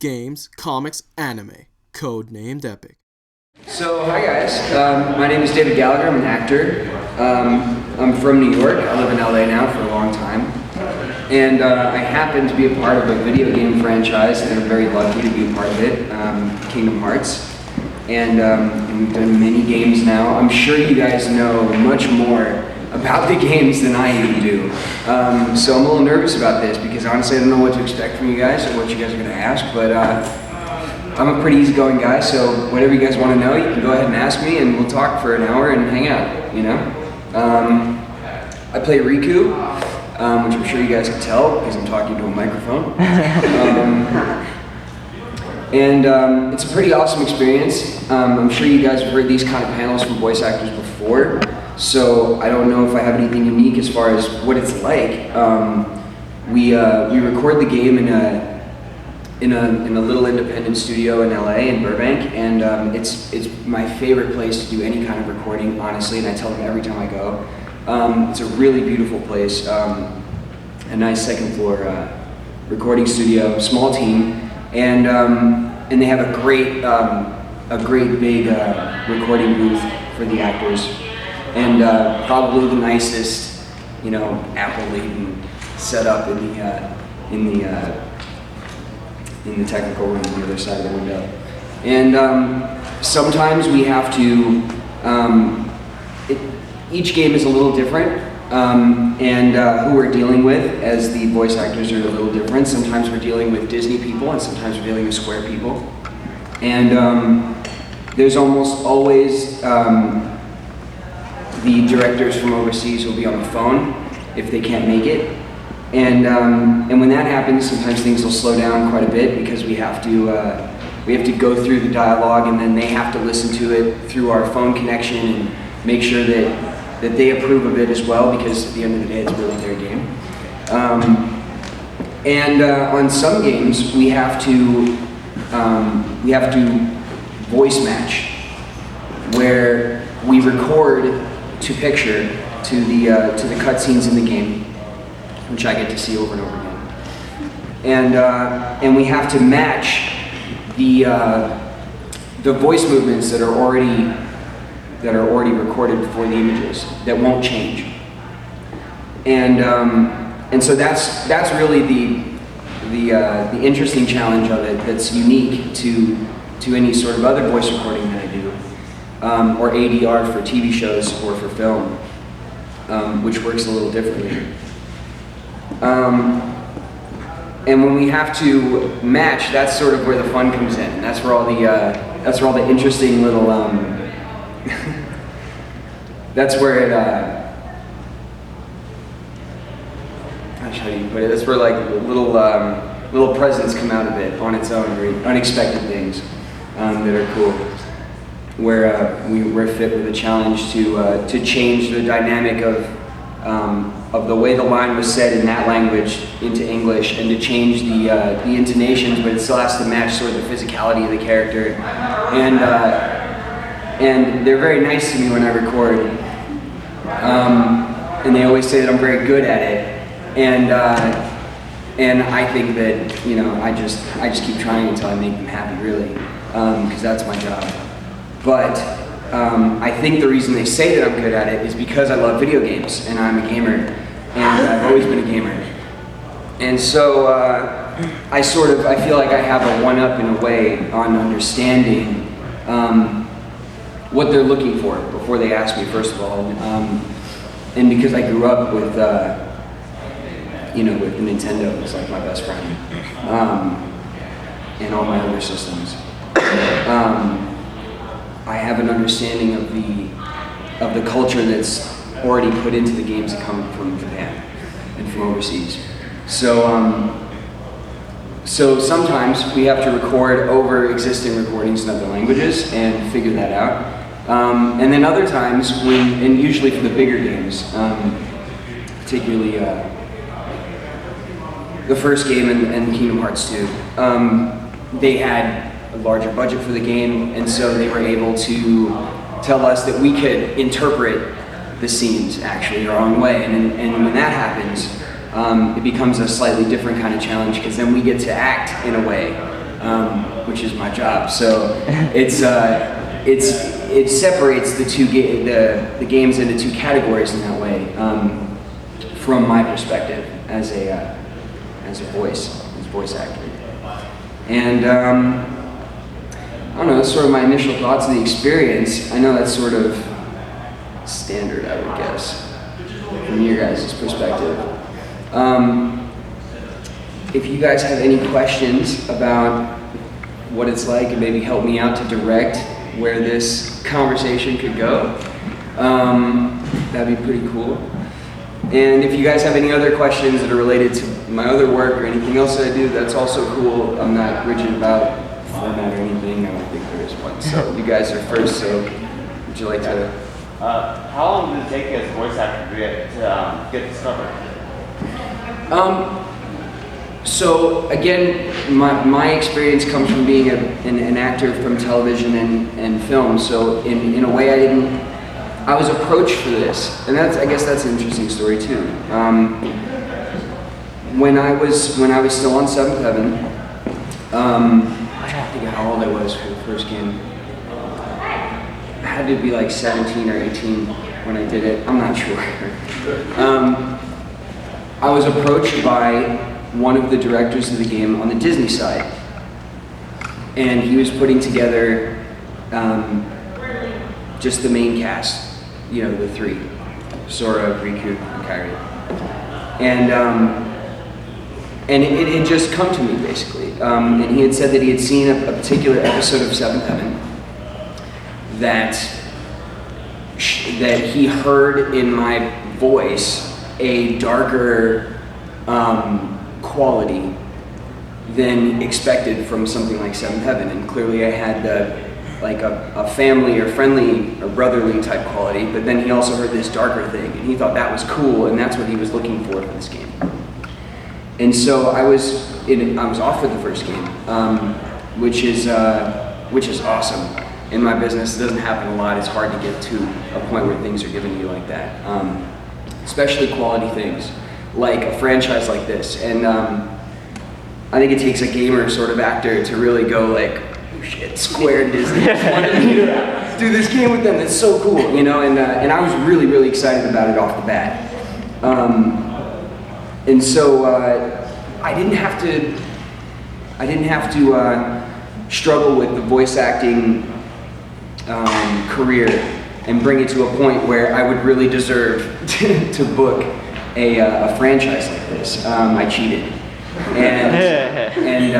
games, comics, anime. Codenamed Epic. So, hi guys. My name is David Gallagher. I'm an actor. I'm from New York. I live in LA now for a long time. And I happen to be a part of a video game franchise, and I'm very lucky to be a part of it, Kingdom Hearts. And we've done many games now. I'm sure you guys know much more about the games than I even do. So I'm a little nervous about this because honestly I don't know what to expect from you guys or what you guys are going to ask, but I'm a pretty easygoing guy, so whatever you guys want to know, you can go ahead and ask me and we'll talk for an hour and hang out, you know? I play Riku, which I'm sure you guys can tell because I'm talking to a microphone. It's a pretty awesome experience. I'm sure you guys have heard these kind of panels from voice actors before, so I don't know if I have anything unique as far as what it's like. We record the game in a little independent studio in LA, in Burbank, and it's my favorite place to do any kind of recording, honestly, and I tell them every time I go. It's a really beautiful place, a nice second floor recording studio, small team, and they have a great big recording booth for the actors, and probably the nicest, you know, Apple laden setup in the technical room on the other side of the window. And sometimes we have to, each game is a little different, and who we're dealing with as the voice actors are a little different. Sometimes we're dealing with Disney people and sometimes we're dealing with Square people. And there's almost always the directors from overseas will be on the phone if they can't make it. And when that happens, sometimes things will slow down quite a bit because we have to go through the dialogue, and then they have to listen to it through our phone connection and make sure that they approve of it as well, because at the end of the day, it's really their game. On some games, we have to voice match, where we record to picture to the cutscenes in the game, which I get to see over and over again, and we have to match the voice movements that are already recorded for the images that won't change, and so that's really the interesting challenge of it. That's unique to any sort of other voice recording that I do, or ADR for TV shows or for film, which works a little differently. And when we have to match, that's sort of where the fun comes in. And that's where all the interesting little that's where it how do you put it? That's where like little presents come out of it on its own, very unexpected things that are cool. Where we're fit with a challenge to change the dynamic of the way the line was said in that language into English, and to change the intonations, but it still has to match sort of the physicality of the character. And they're very nice to me when I record, and they always say that I'm very good at it. And I think that, you know, I just keep trying until I make them happy, really, because that's my job. But I think the reason they say that I'm good at it is because I love video games, and I'm a gamer, and I've always been a gamer. And so I feel like I have a one-up in a way on understanding what they're looking for before they ask me, first of all. And because I grew up with, with Nintendo, it's like my best friend, and all my other systems. I have an understanding of the culture that's already put into the games that come from Japan and from overseas. So sometimes we have to record over existing recordings in other languages and figure that out. And then other times, and usually for the bigger games, particularly the first game in Kingdom Hearts 2, they had a larger budget for the game, and so they were able to tell us that we could interpret the scenes actually our own way, and when that happens, it becomes a slightly different kind of challenge, because then we get to act in a way which is my job. So it separates the games into two categories in that way, from my perspective as a voice actor. And I don't know, that's sort of my initial thoughts of the experience. I know that's sort of standard, I would guess, from your guys' perspective. If you guys have any questions about what it's like and maybe help me out to direct where this conversation could go, that'd be pretty cool. And if you guys have any other questions that are related to my other work or anything else that I do, that's also cool. I'm not rigid about format or anything. I don't think there is one. So you guys are first, so would you like to? How long did it take you as a voice actor to get discovered? So again, my experience comes from being an actor from television and film. So in a way, I was approached for this, and I guess that's an interesting story too. When I was still on Seventh Heaven, I don't think how old I was for the first game. I had to be like 17 or 18 when I did it. I'm not sure. I was approached by one of the directors of the game on the Disney side, and he was putting together just the main cast. You know, the three, Sora, Riku, and Kairi. And it had just come to me, basically. And he had said that he had seen a particular episode of Seventh Heaven that he heard in my voice a darker quality than expected from something like Seventh Heaven. And clearly I had like a family or friendly or brotherly type quality, but then he also heard this darker thing, and he thought that was cool, and that's what he was looking for this game. And so I was offered the first game, which is awesome. In my business, it doesn't happen a lot. It's hard to get to a point where things are given to you like that, especially quality things, like a franchise like this. And I think it takes a gamer sort of actor to really go like, shit, Square Disney wanted me to do this game with them. That's so cool, you know. And I was really, really excited about it off the bat. And so I didn't have to struggle with the voice acting career and bring it to a point where I would really deserve to book a franchise like this. I cheated. And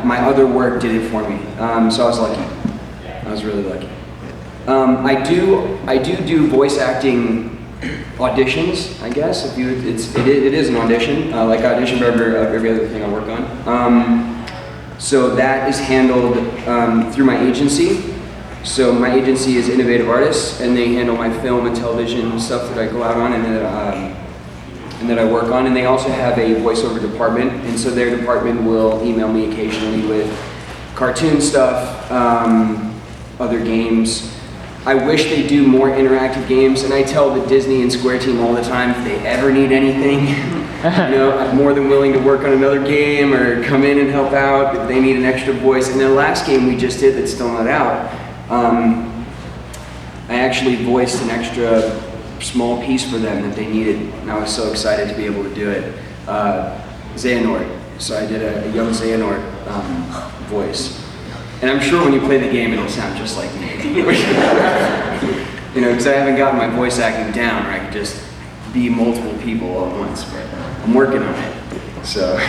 my other work did it for me, so I was lucky. I was really lucky. I do voice acting auditions, I guess. It is an audition, like I audition for every other thing I work on. So that is handled through my agency. So my agency is Innovative Artists, and they handle my film and television stuff that I go out on and that I work on. And they also have a voiceover department, and so their department will email me occasionally with cartoon stuff, other games. I wish they do more interactive games, and I tell the Disney and Square team all the time, if they ever need anything, you know, I'm more than willing to work on another game or come in and help out if they need an extra voice. And the last game we just did that's still not out, I actually voiced an extra small piece for them that they needed, and I was so excited to be able to do it. Xehanort. So I did a young Xehanort voice. And I'm sure when you play the game, it'll sound just like me. You know, because I haven't gotten my voice acting down where I can just be multiple people all at once, but I'm working on it. So,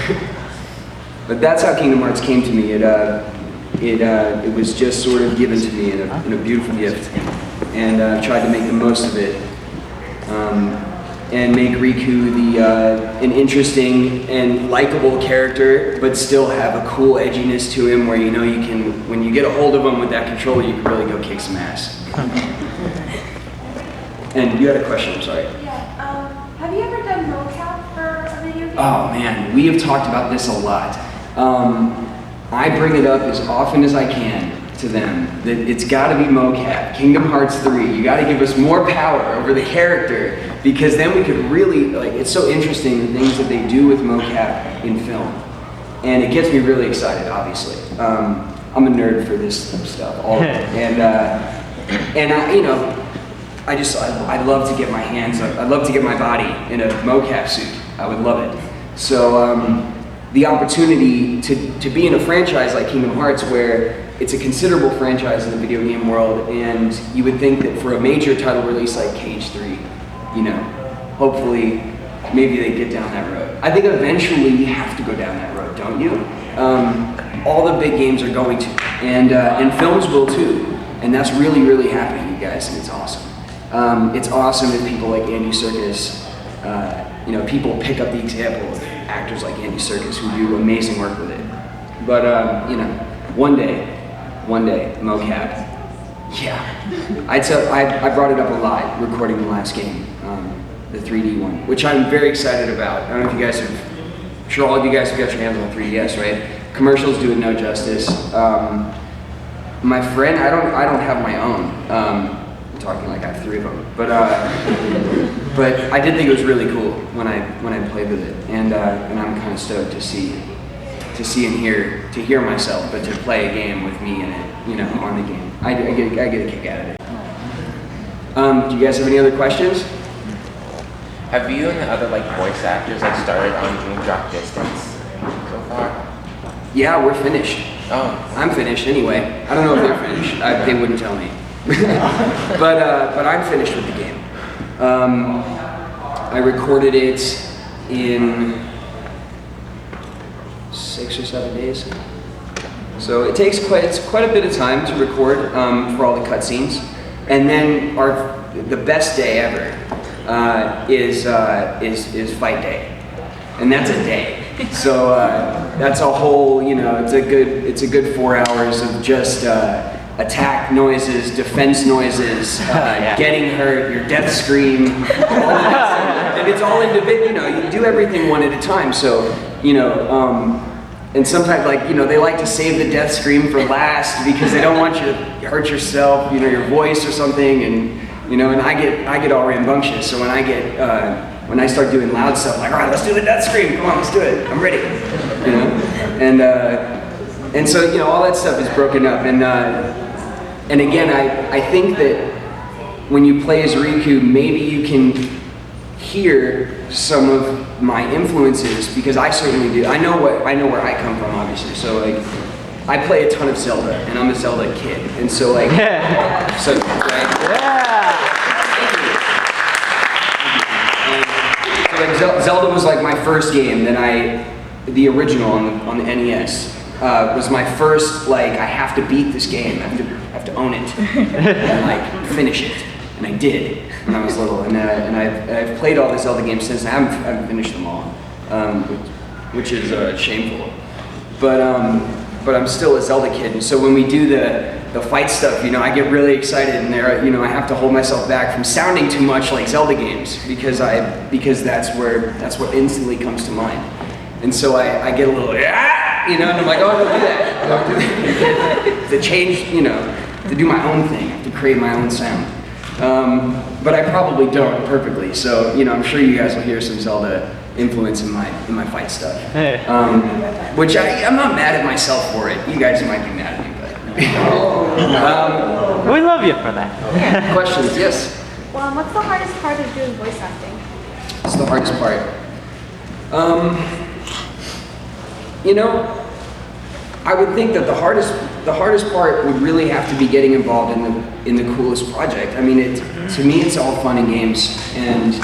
but that's how Kingdom Hearts came to me. It was just sort of given to me in a beautiful gift, and I've tried to make the most of it. And make Riku an interesting and likable character, but still have a cool edginess to him where you know you can, when you get a hold of him with that controller, you can really go kick some ass. And you had a question, I'm sorry. Yeah, have you ever done mocap for a video game? Oh man, we have talked about this a lot. I bring it up as often as I can to them that it's got to be mocap. Kingdom Hearts 3, you got to give us more power over the character, because then we could really, like, it's so interesting the things that they do with mocap in film, and it gets me really excited, obviously. I'm a nerd for this stuff, all of it. And I, you know, I'd love to get my hands up. I'd love to get my body in a mocap suit. I would love it. So the opportunity to be in a franchise like Kingdom Hearts, where it's a considerable franchise in the video game world, and you would think that for a major title release like Cage 3, you know, hopefully maybe they get down that road. I think eventually you have to go down that road, don't you? All the big games are going to, and films will too, and that's really, really happening, you guys, and it's awesome. It's awesome if people like Andy Serkis, you know, people pick up the example of actors like Andy Serkis who do amazing work with it. But, you know, one day, mocap, yeah. I brought it up a lot recording the last game, the 3D one, which I'm very excited about. I don't know if you guys have, I'm sure all of you guys have got your hands on 3DS, right? Commercials do it no justice. My friend, I don't have my own. I'm talking like I have 3 of them, but I did think it was really cool when I played with it, and I'm kind of stoked to see and hear myself, but to play a game with me in it, you know, on the game. I get a kick out of it. Do you guys have any other questions? Have you and the other like voice actors like started on Dream Drop Distance so far? Yeah, we're finished. Oh. I'm finished anyway. I don't know if they're finished. They wouldn't tell me. but I'm finished with the game. I recorded it in 6 or 7 days. So it takes quite a bit of time to record for all the cutscenes. And then the best day ever is fight day, and that's a day. So that's a whole, you know, it's a good 4 hours of just attack noises, defense noises, getting hurt, your death scream, all of that. And it's all individual. You know, you do everything one at a time. So, you know, and sometimes, like, you know, they like to save the death scream for last because they don't want you to hurt yourself, you know, your voice or something. And you know, and I get all rambunctious. So when I start doing loud stuff, like, all right, let's do the death scream. Come on, let's do it. I'm ready. You know, and so, you know, all that stuff is broken up. And again, I think that when you play as Riku, maybe you can hear some of my influences, because I certainly do. I know where I come from, obviously. So like, I play a ton of Zelda, and I'm a Zelda kid, and so like, so right? So like Zelda was like my first game that the original on the NES was my first, like, I have to beat this game, I have to own it, and like finish it, and I did when I was little, and I've played all the Zelda games since. I haven't finished them all, which is shameful, but I'm still a Zelda kid, and so when we do the fight stuff, you know, I get really excited, and there, you know, I have to hold myself back from sounding too much like Zelda games, because that's what instantly comes to mind, and so I get a little, you know, and I'm like, oh, don't do that, don't do that. To change, you know, to do my own thing, to create my own sound, but I probably don't perfectly, so, you know, I'm sure you guys will hear some Zelda influence in my fight stuff, which I'm not mad at myself for it. You guys might be mad at me, but we love you for that. Questions? Yes. Well, what's the hardest part of doing voice acting? What's the hardest part? You know, I would think that the hardest part would really have to be getting involved in the coolest project. I mean, to me, it's all fun and games, and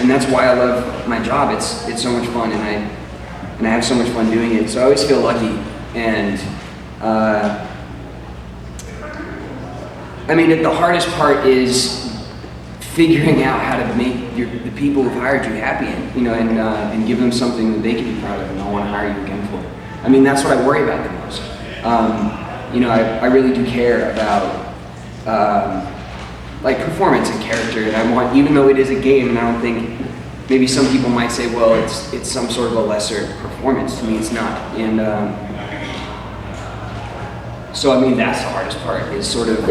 that's why I love my job. It's so much fun, and I have so much fun doing it. So I always feel lucky, and I mean, the hardest part is figuring out how to make the people who've hired you happy, and you know, and give them something that they can be proud of, and they'll want to hire you again for. I mean, that's what I worry about the most. You know, I really do care about like performance and character, and I want, even though it is a game, and I don't think, maybe some people might say, well, it's some sort of a lesser performance. To me, it's not. And so I mean, that's the hardest part, is sort of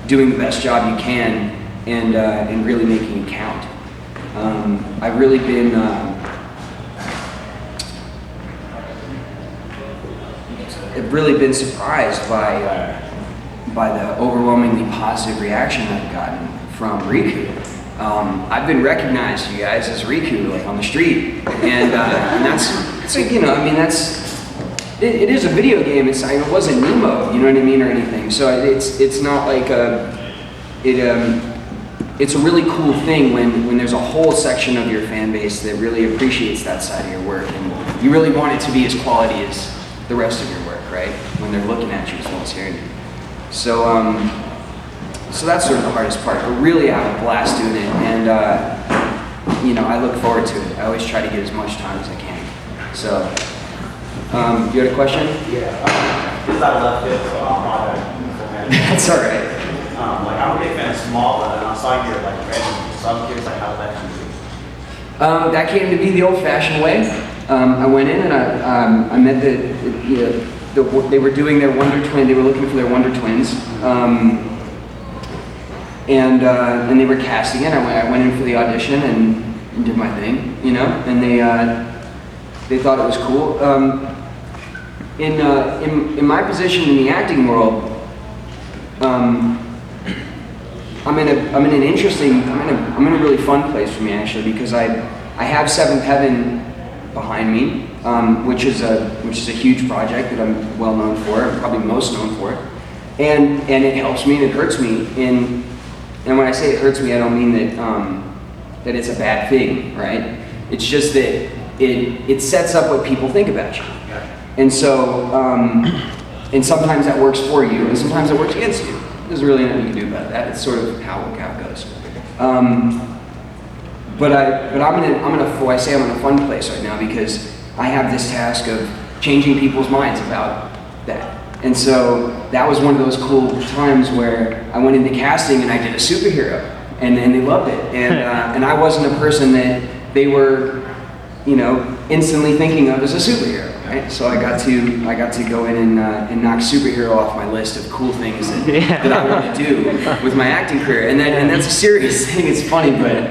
doing the best job you can, and really making it count. I've really been have really been surprised by the overwhelmingly positive reaction I've gotten from Riku. I've been recognized, you guys, as Riku, like on the street, and that's, it's like, you know, I mean, it is a video game. It wasn't Nemo, you know what I mean, or anything. So it's not like it's a really cool thing when there's a whole section of your fan base that really appreciates that side of your work, and you really want it to be as quality as the rest of your work, right? When they're looking at you as well as hearing you. So so that's sort of the hardest part. But really, I have a blast doing it, and you know, I look forward to it. I always try to get as much time as I can. So, you had a question? Yeah. This is out of left field, so my bad. That's all right. Like I'm a big fan of small, but I saw your like random sub kids. Like how did that come to be? That came to be the old-fashioned way. I went in and I met they were doing their Wonder Twin. They were looking for their Wonder Twins, and they were casting it. I went in for the audition and did my thing, you know. And they thought it was cool. In my position in the acting world, I'm in a really fun place for me, actually, because I have Seventh Heaven behind me, which is a huge project that I'm well known for, I'm probably most known for, and it helps me and it hurts me. And when I say it hurts me, I don't mean that it's a bad thing, right? It's just that it sets up what people think about you, and so and sometimes that works for you, and sometimes it works against you. There's really nothing you can do about that. It's sort of how it goes. But I'm in a fun place right now because I have this task of changing people's minds about that. And so that was one of those cool times where I went into casting and I did a superhero, and they loved it. And I wasn't a person that they were, you know, instantly thinking of as a superhero. Right? So I got to go in and knock superhero off my list of cool things that I want to do with my acting career, and that's a serious thing. It's funny, but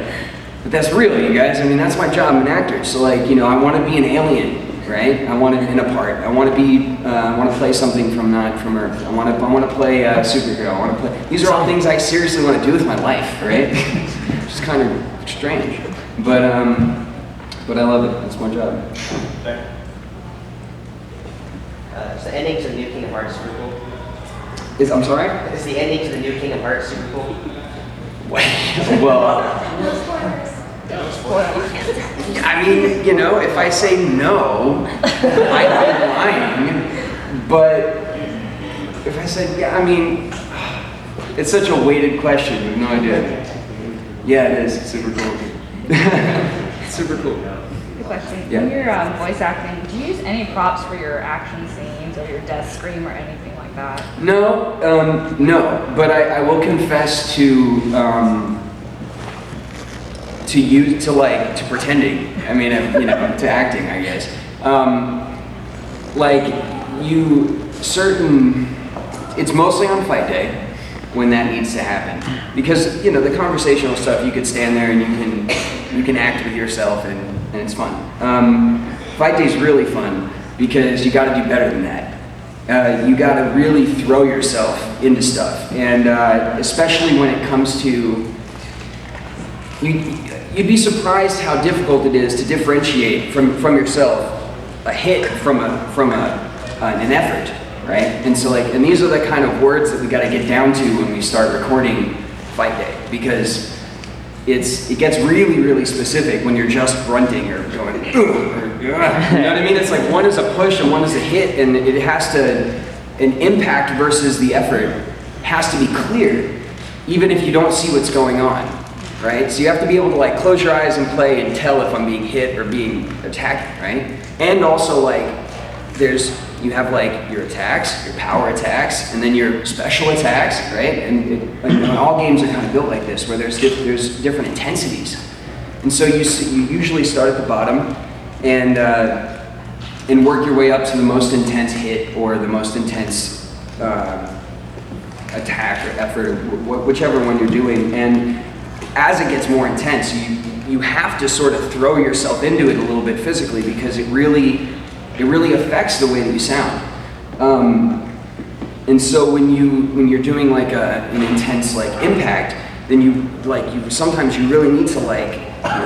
that's real, you guys. I mean, that's my job. I'm an actor, so like, you know, I want to be an alien, right? I want to in a part. I want to play something from Earth. I want to play a superhero. I want to play. These are all things I seriously want to do with my life, right? It's kind of strange, but I love it. That's my job. Is the ending to the new Kingdom Hearts super cool? I'm sorry? Is the ending to the new Kingdom Hearts super cool? Well, I mean, you know, if I say no, I'd be lying. But if I said yeah, I mean, it's such a weighted question. You have no idea. Yeah, it is. It's super cool. It's super cool. Good question. Yeah. When you're voice acting, do you use any props for your action scenes or your death scream or anything like that? No, no. But I will confess to pretending. I mean, you know, to acting, I guess. It's mostly on fight day when that needs to happen, because you know the conversational stuff. You could stand there and you can act with yourself and it's fun. Fight day is really fun because you got to do better than that. You got to really throw yourself into stuff, and especially when it comes to you'd be surprised how difficult it is to differentiate from yourself a hit from an effort, right? And so and these are the kind of words that we got to get down to when we start recording Fight Day, because it gets really, really specific when you're just grunting or going, or, you know what I mean? It's like one is a push and one is a hit, and it has to, an impact versus the effort has to be clear, even if you don't see what's going on, right? So you have to be able to like close your eyes and play and tell if I'm being hit or being attacked, right? And also like, you have like your attacks, your power attacks, and then your special attacks, right? And all games are kind of built like this, where there's different intensities. And so you usually start at the bottom and work your way up to the most intense hit or the most intense attack or effort, or whichever one you're doing. And as it gets more intense, you have to sort of throw yourself into it a little bit physically, because it really affects the way that you sound. And so when you're doing like an intense like impact, then you sometimes you really need to like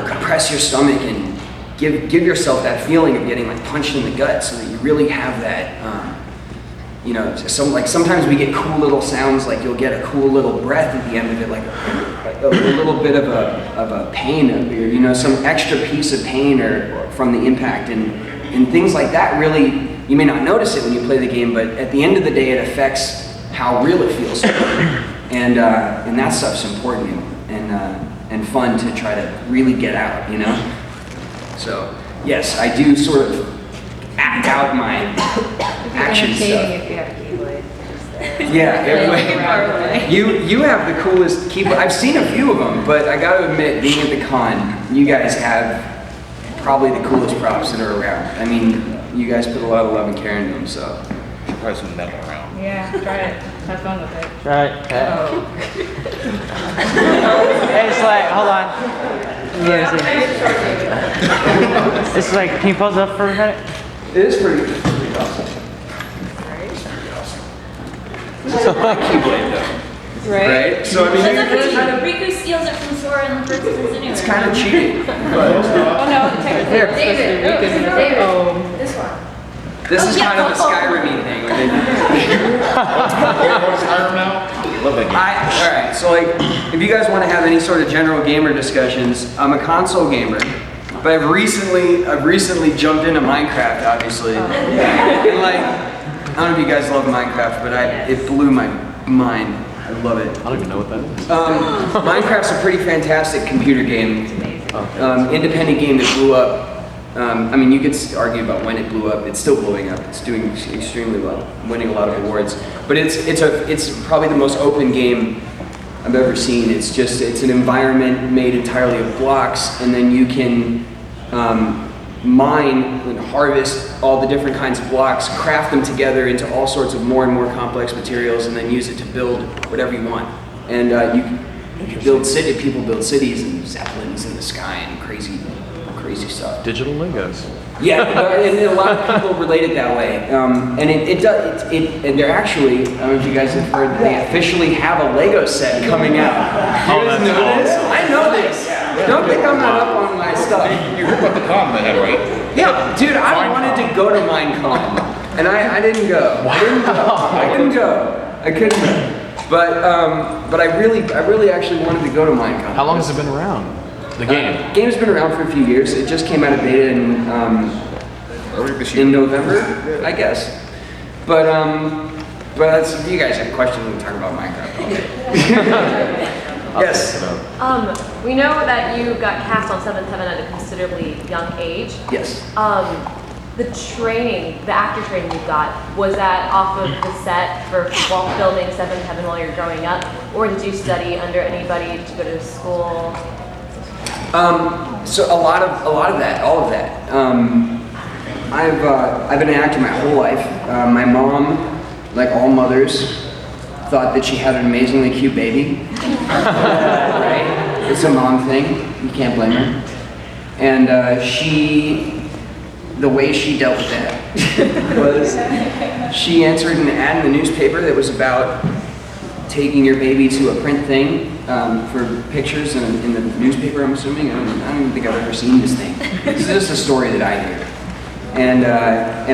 compress your stomach and give yourself that feeling of getting like punched in the gut, so that you really have that. Sometimes we get cool little sounds, like you'll get a cool little breath at the end of it, like a little bit of a pain, or some extra piece of pain or from the impact, and things like that. Really, you may not notice it when you play the game, but at the end of the day, it affects how real it feels, and that stuff's important and fun to try to really get out, So yes, I do sort of act out my action stuff. If you have Keyblade. Yeah, you have the coolest keyblade. I've seen a few of them, but I got to admit, being at the con, you guys have probably the coolest props that are around. I mean, you guys put a lot of love and care into them, so. Probably some metal around. Yeah, try it. Have fun with it. Try it. Oh. Hey, it's like, hold on. This is like, can you pause up for a minute? It is pretty awesome. This is a keyblade, though. Right? So I mean, Riku steals it from Sora in the first season anyway. it's kind of cheating. But Oh no, technically David. This one. this is kind of a Skyrim-y thing. Where they Love that game. all right, so like, if you guys want to have any sort of general gamer discussions, I'm a console gamer, but I've recently jumped into Minecraft, obviously. And like, I don't know if you guys love Minecraft, but it blew my mind. I love it. I don't even know what that is. Minecraft's a pretty fantastic computer game. Independent game that blew up. I mean, you could argue about when it blew up. It's still blowing up. It's doing extremely well, winning a lot of awards. But it's probably the most open game I've ever seen. It's an environment made entirely of blocks, and then you can mine and harvest all the different kinds of blocks, craft them together into all sorts of more and more complex materials, and then use it to build whatever you want. And you build people build cities and zeppelins in the sky and crazy stuff. Digital Legos. Yeah, and a lot of people relate it that way. And it does. And they're actually, I don't know if you guys have heard, they officially have a Lego set coming out. You guys know this? I know this. Don't think I'm not up on my stuff. You heard about the con they had, right? Yeah, dude, I wanted to go to Minecon, and I didn't go. I couldn't go. But I really actually wanted to go to Minecon. How long has it been around? The game? Game's been around for a few years. It just came out of beta in November, I guess. But that's, if you guys have questions, we can talk about Minecraft all day. Yes. We know that you got cast on Seventh Heaven at a considerably young age. Yes. The actor training you got, was that off of the set while filming Seventh Heaven while you're growing up, or did you study under anybody to go to school? So a lot of that, all of that. I've been an actor my whole life. My mom, like all mothers, thought that she had an amazingly cute baby. Right? It's a mom thing. You can't blame her. And the way she dealt with that was she answered an ad in the newspaper that was about taking your baby to a print thing for pictures in the newspaper, I'm assuming. I don't even think I've ever seen this thing. This is just a story that I hear. And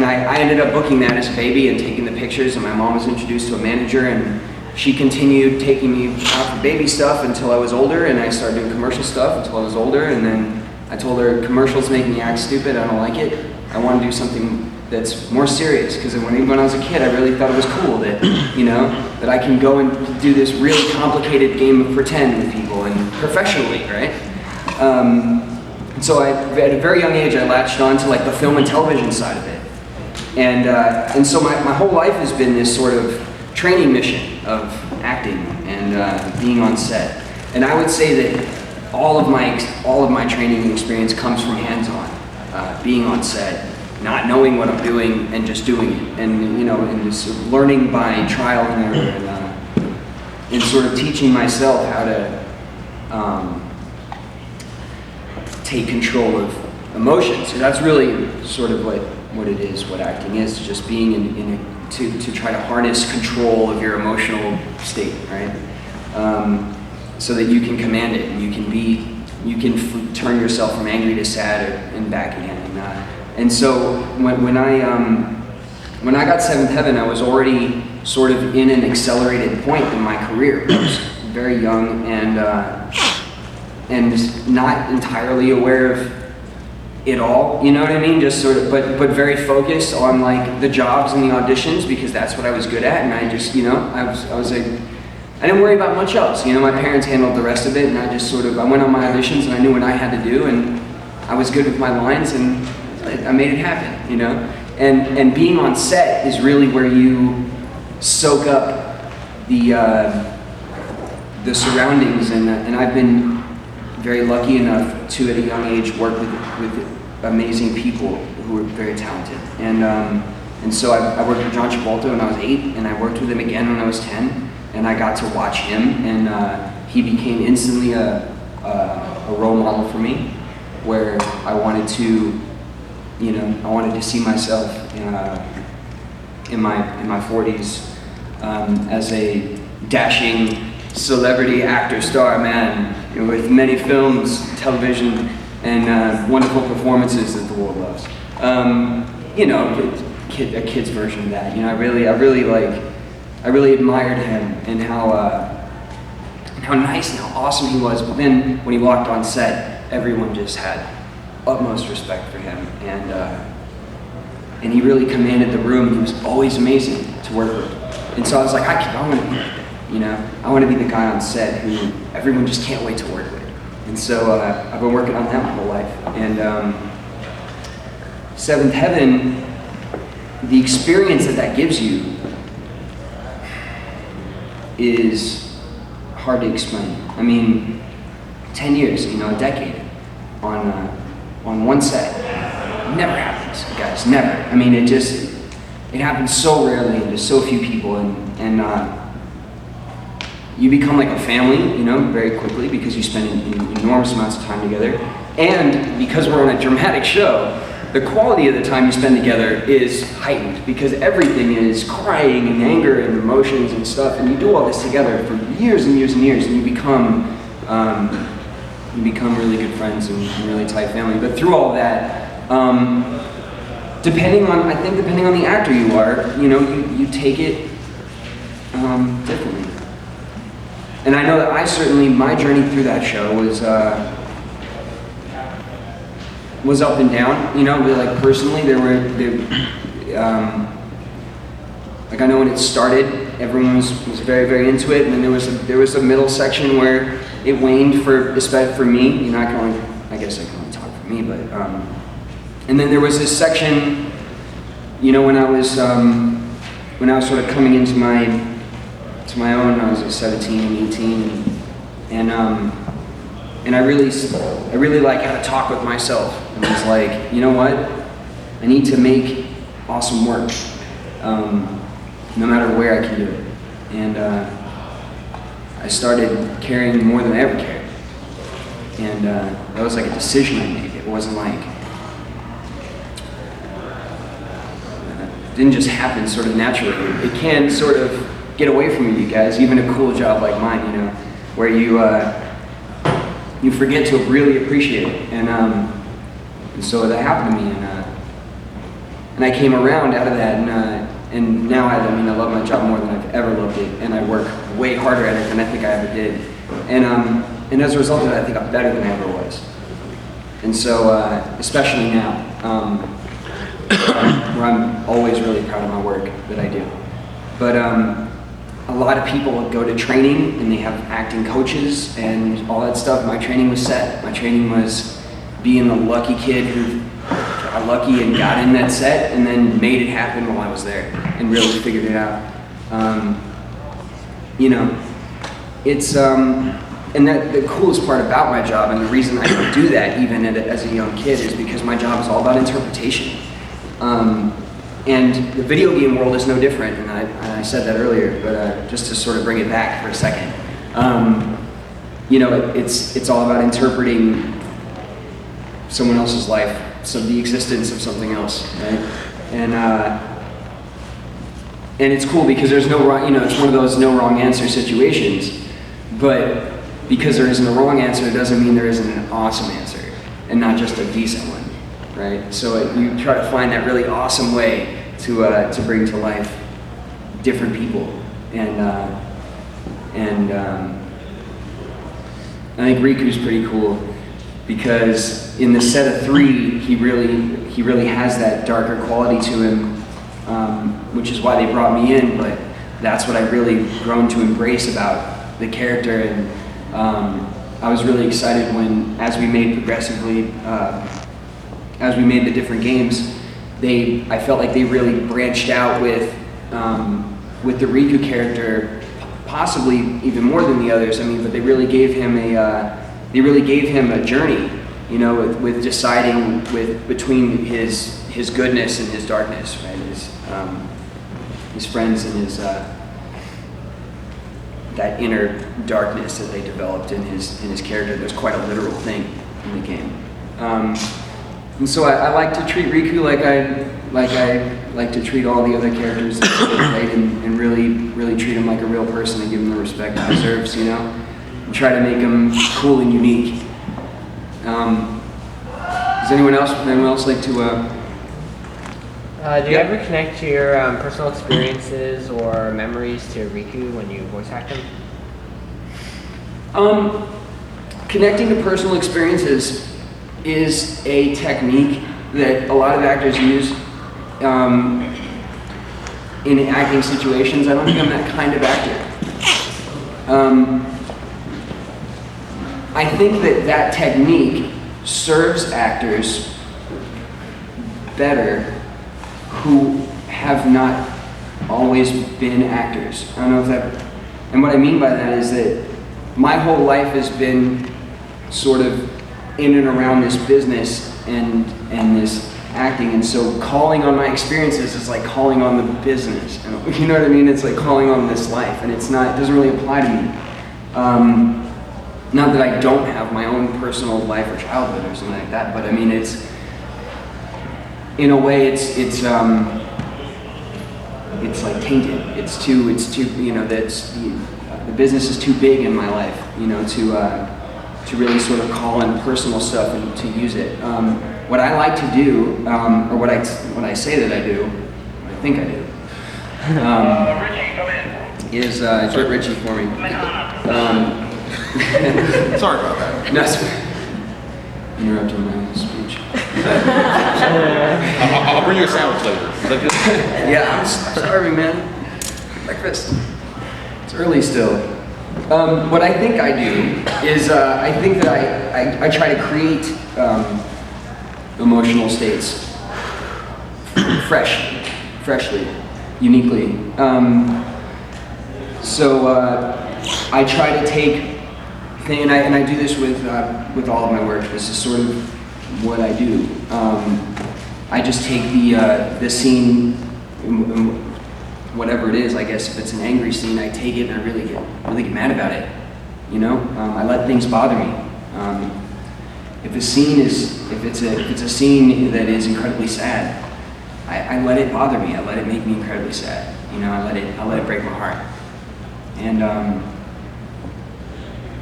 I ended up booking that as a baby and taking the pictures, and my mom was introduced to a manager, and she continued taking me out for baby stuff until I was older, and I started doing commercial stuff until I was older, and then I told her, commercials make me act stupid, I don't like it. I want to do something that's more serious, because when I was a kid, I really thought it was cool that, that I can go and do this really complicated game of pretend with people, and professionally, right? So at a very young age, I latched on to like the film and television side of it. And so my whole life has been this sort of training mission of acting and being on set. And I would say that all of my training experience comes from hands-on, being on set, not knowing what I'm doing and just doing it, and and just learning by trial and error, and sort of teaching myself how to take control of emotions. So that's really sort of what it is, what acting is, just being in a to try to harness control of your emotional state, right? So that you can command it and you can turn yourself from angry to sad and back again. And so when I got Seventh Heaven, I was already sort of in an accelerated point in my career. I was very young and not entirely aware of it all, you know what I mean? Just sort of, but very focused on like the jobs and the auditions because that's what I was good at. And I just, I was like, I didn't worry about much else. My parents handled the rest of it, and I just sort of, I went on my auditions and I knew what I had to do, and I was good with my lines, and I made it happen, And being on set is really where you soak up the surroundings, and I've been very lucky enough to, at a young age, work with amazing people who are very talented. And so I worked with John Travolta when I was 8, and I worked with him again when I was 10, and I got to watch him, and he became instantly a role model for me, where I wanted to, I wanted to see myself in my 40s as a dashing celebrity actor star man with many films, television, and wonderful performances that the world loves. A kid's version of that. I really admired him and how nice and how awesome he was. But then when he walked on set, everyone just had utmost respect for him, and he really commanded the room. He was always amazing to work with. And so I was like, I want to be like that. I want to be the guy on set who everyone just can't wait to work with. And so I've been working on that my whole life. And Seventh Heaven, the experience that gives you is hard to explain. I mean, 10 years, a decade on one set. Never happens, guys, never. I mean, it happens so rarely and to so few people, and you become like a family, very quickly because you spend enormous amounts of time together. And because we're on a dramatic show, the quality of the time you spend together is heightened because everything is crying and anger and emotions and stuff, and you do all this together for years and years and years, and you become really good friends and really tight family. But through all that, depending on the actor you are, you take it differently. And I know that my journey through that show was up and down, like personally, I know when it started, everyone was very, very into it, and then there was a middle section where it waned for me, I guess I can only talk for me, but, and then there was this section, when I was sort of coming into my own, I was like 17 and 18, and I really like had a talk with myself, and was like, you know what, I need to make awesome work, no matter where I can do it, and I started caring more than I ever cared, and that was like a decision I made. It wasn't like, it didn't just happen sort of naturally. It can sort of get away from you guys, even a cool job like mine, where you forget to really appreciate it, and so that happened to me, and I came around out of that, and now I love my job more than I've ever loved it, and I work way harder at it than I think I ever did, and as a result of that, I think I'm better than I ever was, and so especially now, where I'm always really proud of my work that I do, but a lot of people go to training and they have acting coaches and all that stuff. My training was set. My training was being the lucky kid who got lucky and got in that set and then made it happen while I was there and really figured it out. It's and that the coolest part about my job, and the reason I could do that even as a young kid, is because my job is all about interpretation. And the video game world is no different, and I said that earlier, but just to sort of bring it back for a second, it's all about interpreting someone else's life, the existence of something else, right? And and it's cool because there's no wrong, it's one of those no wrong answer situations, but because there isn't a wrong answer, it doesn't mean there isn't an awesome answer, and not just a decent one, right? So you try to find that really awesome way to bring to life different people, and I think Riku's pretty cool because in the set of 3, he really has that darker quality to him, which is why they brought me in. But that's what I've really grown to embrace about the character, and I was really excited as we made the different games. I felt like they really branched out with the Riku character, possibly even more than the others. I mean, but they really gave him a journey, with deciding between his goodness and his darkness, right? His friends and his that inner darkness that they developed in his character. There's quite a literal thing in the game. And so I like to treat Riku like I like to treat all the other characters that I played, and really treat him like a real person and give him the respect he deserves, and try to make him cool and unique. Does anyone else like to? Do you ever connect your personal experiences or memories to Riku when you voice act him? Connecting to personal experiences is a technique that a lot of actors use in acting situations. I don't think I'm that kind of actor. I think that technique serves actors better who have not always been actors. I don't know if that, and what I mean by that is that my whole life has been sort of in and around this business and this acting, and so calling on my experiences is like calling on the business. You know what I mean? It's like calling on this life, and it doesn't really apply to me. Not that I don't have my own personal life or childhood or something like that, but I mean, it's in a way, it's like tainted. It's too, that's the business is too big in my life, to really sort of call in personal stuff and to use it. What I like to do, or what I say that I do, I think I do, is get Richie for me. Sorry about that. No, interrupting my speech. I'll bring you a sandwich later. Is that good? Yeah, I'm starving, man. Breakfast. It's early still. What I think I do is I think that I try to create emotional states freshly, uniquely. So I try to take, and I do this with all of my work. This is sort of what I do. I just take the scene, whatever it is. I guess if it's an angry scene, I take it and I really get mad about it. I let things bother me. If it's a scene that is incredibly sad, I let it bother me. I let it make me incredibly sad. I let it break my heart.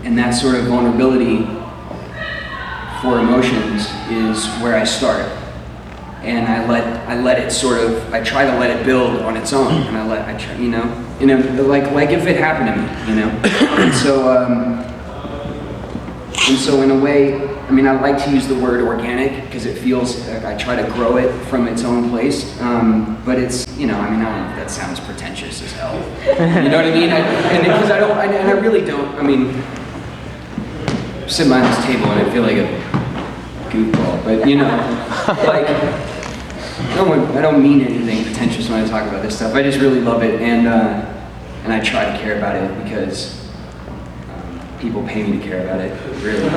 And that sort of vulnerability for emotions is where I start. And I let it sort of, I try to let it build on its own, and like if it happened to me, and so in a way, I mean, I like to use the word organic because it feels like I try to grow it from its own place, but it's, I don't know if that sounds pretentious as hell, you know what I mean? And I really don't, I mean, I'm sitting behind this table and I feel like a goofball, but like, I don't mean anything pretentious when I talk about this stuff. I just really love it, and I try to care about it because people pay me to care about it. Really,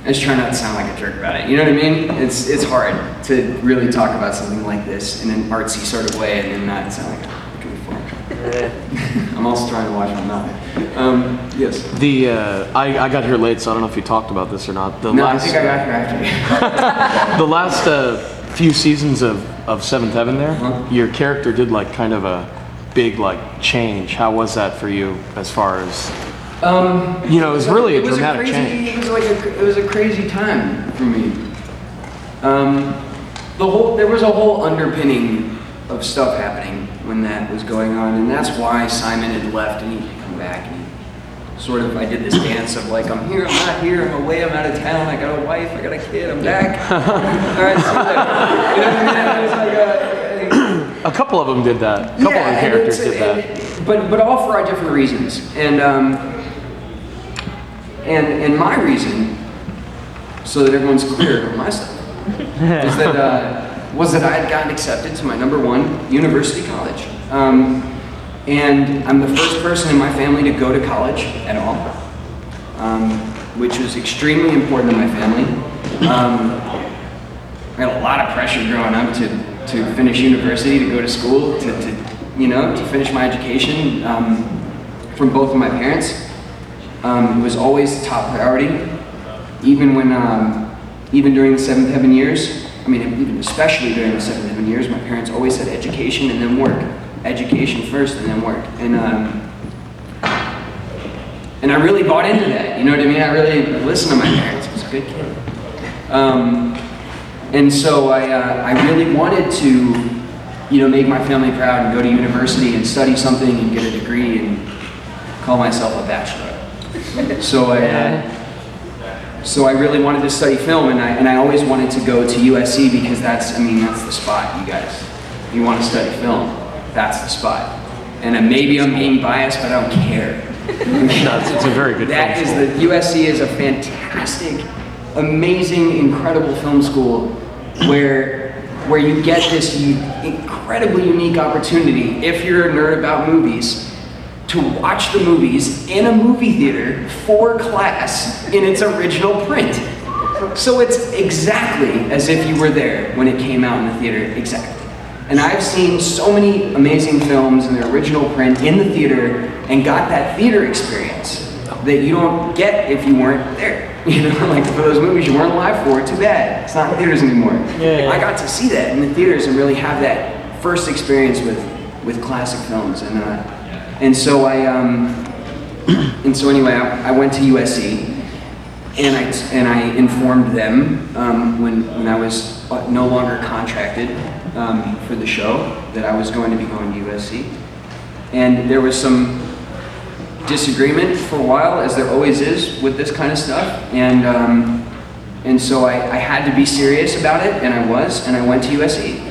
I just try not to sound like a jerk about it. You know what I mean? It's hard to really talk about something like this in an artsy sort of way and then not sound like a goofball. I'm also trying to watch my mouth. Yes. I got here late, so I don't know if you talked about this or not. I think I got here after you. The last few seasons of Seventh Heaven there, your character did like kind of a big like change. How was that for you as far as, you know, it was really a dramatic change. It was a crazy time for me. There was a whole underpinning of stuff happening when that was going on, and that's why Simon had left and he had come back. And sort of, I did this dance of like, I'm here, I'm not here, I'm away, I'm out of town, I got a wife, I got a kid, I'm back. All right, so like, you know what I mean? It was like a couple of them did that. A couple of the characters did that. But all for different reasons. And my reason, so that everyone's clear on my stuff, was that I had gotten accepted to my #1 university college. And I'm the first person in my family to go to college at all, which was extremely important to my family. I had a lot of pressure growing up to finish university, to go to school, to finish my education from both of my parents. It was always top priority, even during the Seventh Heaven years. I mean, even especially during the Seventh Heaven years, my parents always said education and then work. Education first and then work. And I really bought into that, you know what I mean? I really listened to my parents. I was a good kid. And so I really wanted to, you know, make my family proud and go to university and study something and get a degree and call myself a bachelor. So I really wanted to study film, and I always wanted to go to USC because that's the spot, you guys. If you want to study film, that's the spot. And maybe I'm being biased, but I don't care. It's a very good film school. USC is a fantastic, amazing, incredible film school where you get this incredibly unique opportunity, if you're a nerd about movies, to watch the movies in a movie theater for class in its original print. So it's exactly as if you were there when it came out in the theater, exactly. And I've seen so many amazing films in their original print in the theater and got that theater experience that you don't get if you weren't there. You know, like for those movies you weren't alive for, too bad. It's not in theaters anymore. Yeah. I got to see that in the theaters and really have that first experience with classic films. And so anyway, I went to USC, and I informed them when I was no longer contracted for the show that I was going to be going to USC, and there was some disagreement for a while, as there always is with this kind of stuff, and so I had to be serious about it, and I went to USC.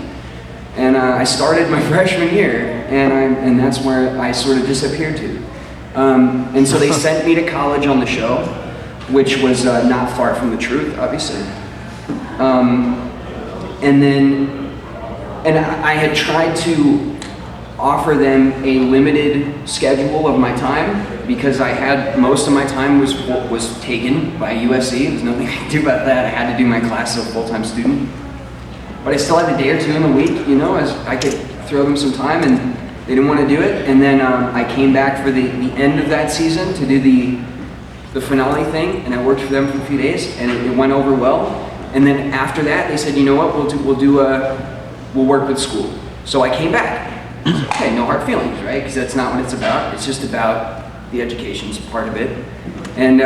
And I started my freshman year, and that's where I sort of disappeared to. And so they sent me to college on the show, which was not far from the truth, obviously. And I had tried to offer them a limited schedule of my time because most of my time was taken by USC. There's nothing I could do about that. I had to do my class as a full-time student. But I still had a day or two in the week, you know, as I could throw them some time, and they didn't want to do it. And then I came back for the end of that season to do the finale thing, and I worked for them for a few days, and it went over well. And then after that, they said, you know what, we'll work with school. So I came back. Okay, no hard feelings, right? Because that's not what it's about. It's just about the education's part of it. And